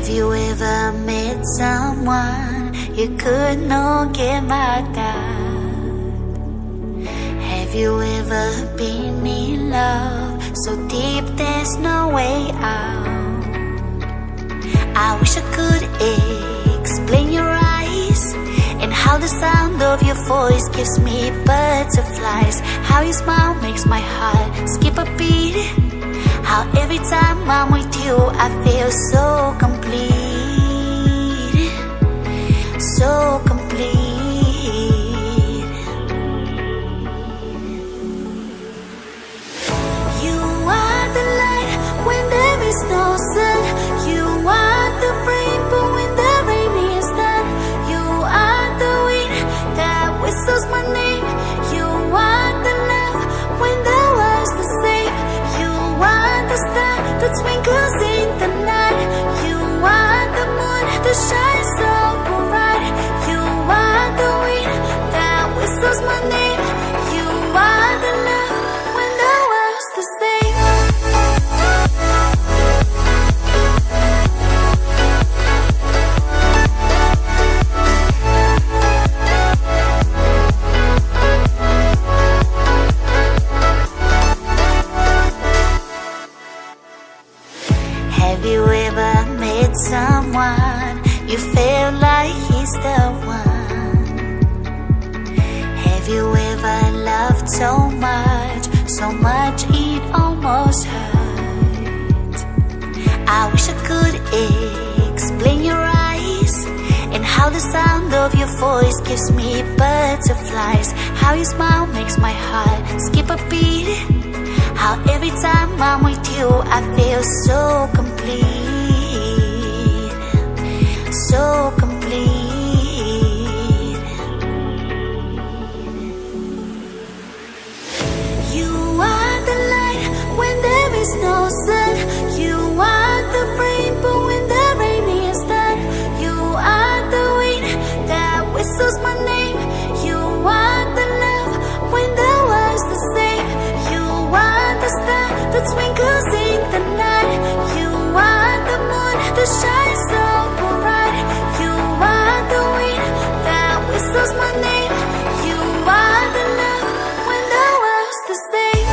you ever met someone you could not get mad at? Have you ever been in love so deep there's no way out? I wish I could explain your eyes and how the sound of your voice gives me butterflies. How your smile makes my heart skip a beat. How every time I'm with you I feel so complete. So complete. You are the light when there is no sun. You are the rainbow when the rain is done. You are the wind that whistles my name. You are the love when the world's the same. You are the star that twinkles in the night. You are the moon that shines so bright. You are the wind that whistles my name. You are the love when the world's the same. Have you ever met someone you feel like he's the one? Have you ever loved so much it almost hurt? I wish I could explain your eyes and how the sound of your voice gives me butterflies. How your smile makes my heart skip a beat. How every time I'm with you I feel so complete. So complete. You are the light when there is no sun. You are the rainbow when the rain is done. You are the wind that whistles my name. You are the love when the world's the same. You are the star that twinkles in the night. You are the moon that shines so bright. You are the wind that whistles my name. You are the love when the world's the same.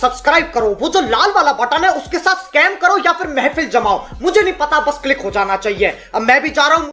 Subscribe करो, वो जो लाल वाला button है उसके साथ scam करो या फिर महफिल जमाओ, मुझे नहीं पता, बस क्लिक हो जाना चाहिए। अब मैं भी जा रहा हूं।